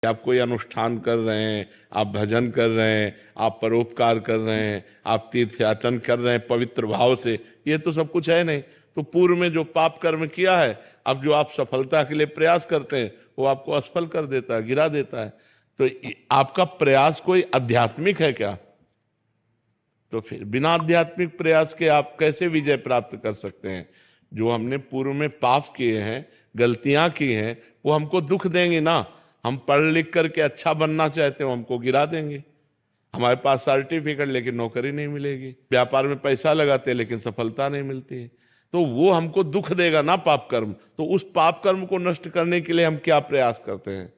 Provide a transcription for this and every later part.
आप कोई अनुष्ठान कर रहे हैं, आप भजन कर रहे हैं, आप परोपकार कर रहे हैं, आप तीर्थयाटन कर रहे हैं पवित्र भाव से, ये तो सब कुछ है नहीं। तो पूर्व में जो पाप कर्म किया है, अब जो आप सफलता के लिए प्रयास करते हैं वो आपको असफल कर देता है, गिरा देता है। तो आपका प्रयास कोई आध्यात्मिक है क्या? तो फिर बिना आध्यात्मिक प्रयास के आप कैसे विजय प्राप्त कर सकते हैं? जो हमने पूर्व में पाप किए हैं, गलतियां की हैं, वो हमको दुख देंगे ना। हम पढ़ लिख करके अच्छा बनना चाहते हो, हमको गिरा देंगे। हमारे पास सर्टिफिकेट लेकिन नौकरी नहीं मिलेगी, व्यापार में पैसा लगाते लेकिन सफलता नहीं मिलती है। तो वो हमको दुख देगा ना पाप कर्म। तो उस पाप कर्म को नष्ट करने के लिए हम क्या प्रयास करते हैं,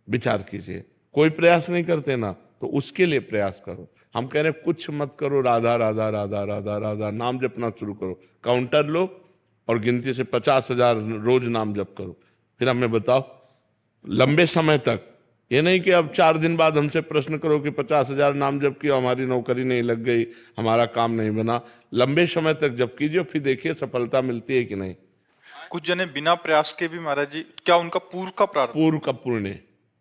विचार कीजिए। कोई प्रयास नहीं करते ना, तो उसके लिए प्रयास करो। हम कह रहे हैं कुछ मत करो, राधा राधा राधा राधा राधा नाम जपना शुरू करो। काउंटर लो और गिनती से 50,000 रोज नाम जप करो। फिर हमें बताओ लंबे समय तक, ये नहीं कि अब 4 दिन बाद हमसे प्रश्न करो कि 50,000 नाम जप किया, हमारी नौकरी नहीं लग गई, हमारा काम नहीं बना। लंबे समय तक जप कीजिए, फिर देखिए सफलता मिलती है कि नहीं। कुछ जने बिना प्रयास के भी महाराज जी, क्या उनका पूर्व का प्रारब्ध?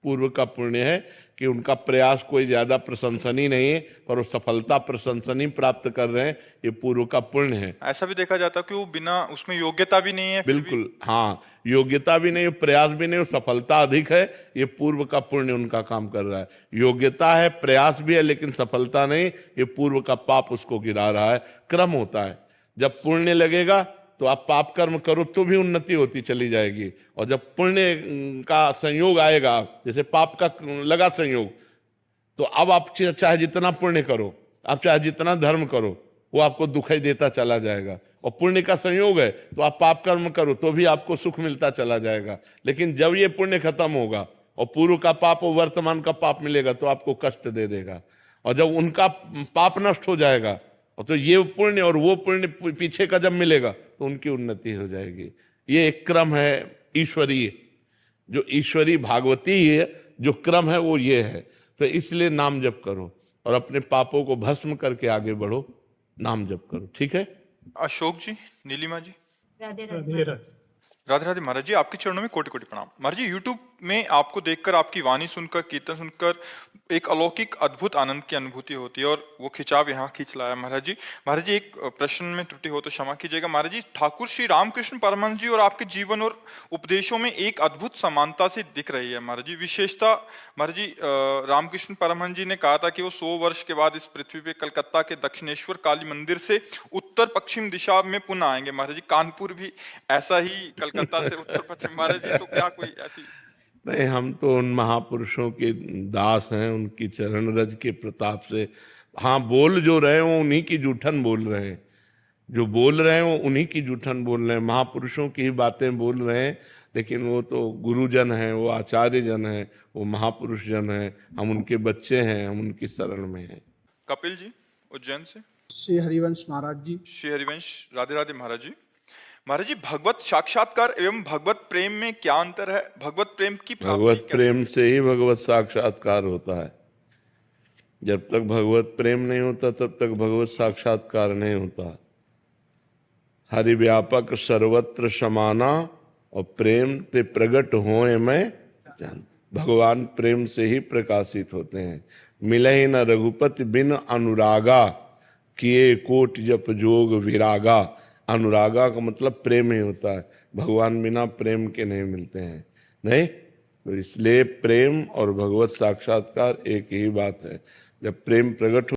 पूर्व का पुण्य है कि उनका प्रयास कोई ज्यादा प्रशंसनीय नहीं है, पर वो सफलता प्रशंसनीय प्राप्त कर रहे हैं, ये पूर्व का पुण्य है। ऐसा भी देखा जाता है कि वो बिना उसमें योग्यता भी नहीं है, फिर भी बिल्कुल, हाँ, योग्यता भी नहीं, प्रयास भी नहीं, सफलता अधिक है, ये पूर्व का पुण्य उनका काम कर रहा है। योग्यता है, प्रयास भी है, लेकिन सफलता नहीं, ये पूर्व का पाप उसको गिरा रहा है। क्रम होता है, जब पुण्य लगेगा तो आप पाप कर्म करो तो भी उन्नति होती चली जाएगी, और जब पुण्य का संयोग आएगा, जैसे पाप का लगा संयोग, तो अब आप चाहे जितना पुण्य करो, आप चाहे जितना धर्म करो, वो आपको दुखाई देता चला जाएगा। और पुण्य का संयोग है तो आप पाप कर्म करो तो भी आपको सुख मिलता चला जाएगा। लेकिन जब ये पुण्य खत्म होगा और पूर्व का पाप और वर्तमान का पाप मिलेगा तो आपको कष्ट दे देगा। और जब उनका पाप नष्ट हो जाएगा तो ये पुण्य और वो पुण्य पीछे का जब मिलेगा तो उनकी उन्नति हो जाएगी। ये एक क्रम है ईश्वरीय, जो ईश्वरी भागवती है जो क्रम है वो ये है। तो इसलिए नाम जप करो और अपने पापों को भस्म करके आगे बढ़ो, नाम जप करो, ठीक है। अशोक जी, नीलिमा जी, राधे राधे राधे। राधे राधे महाराज जी, आपके चरणों में कोटि कोटि प्रणाम। महाराज जी, यूट्यूब में आपको देखकर, आपकी वाणी सुनकर, कीर्तन सुनकर एक अलौकिक अद्भुत आनंद की अनुभूति होती है, और वो खिंचाव यहाँ खींच लाया महाराज जी। महाराज जी, एक प्रश्न में त्रुटि हो तो क्षमा कीजिएगा। महाराज जी, ठाकुर श्री रामकृष्ण परमहंस जी और आपके जीवन और उपदेशों में एक अद्भुत समानता सी दिख रही है महाराज जी। विशेषता महाराज जी, रामकृष्ण परमहंस जी ने कहा था कि वो 100 वर्ष के बाद इस पृथ्वी पे कलकत्ता के दक्षिणेश्वर काली मंदिर से उत्तर पश्चिम दिशा में पुनः आएंगे। महाराज जी, कानपुर भी ऐसा ही कलकत्ता से उत्तर पश्चिम। महाराज जी, तो क्या कोई ऐसी? नहीं, हम तो उन महापुरुषों के दास हैं, उनकी चरण रज के प्रताप से। हाँ, बोल जो रहे हैं वो उन्हीं की जूठन बोल रहे हैं, जो बोल रहे हैं वो उन्हीं की जूठन बोल रहे हैं, महापुरुषों की ही बातें बोल रहे हैं। लेकिन वो तो गुरुजन हैं, वो आचार्य जन हैं, वो महापुरुष जन हैं, हम उनके बच्चे हैं, हम उनकी शरण में हैं। कपिल जी, उज्जैन से। श्री हरिवंश महाराज जी। श्री हरिवंश, राधे राधे महाराज जी। महाराज जी, भगवत साक्षात्कार एवं भगवत प्रेम में क्या अंतर है? भगवत प्रेम की प्राप्ति भगवत प्रेम से ही भगवत साक्षात्कार होता है। जब तक भगवत प्रेम नहीं होता तब तक भगवत साक्षात्कार नहीं होता। हरि व्यापक सर्वत्र समाना और प्रेम ते प्रगट होए मैं जान। भगवान प्रेम से ही प्रकाशित होते हैं। मिले न रघुपति बिन अनुरागा, किए कोट जप जोग विरागा। अनुरागा का मतलब प्रेम ही होता है, भगवान बिना प्रेम के नहीं मिलते हैं। नहीं, तो इसलिए प्रेम और भगवत साक्षात्कार एक ही बात है। जब प्रेम प्रकट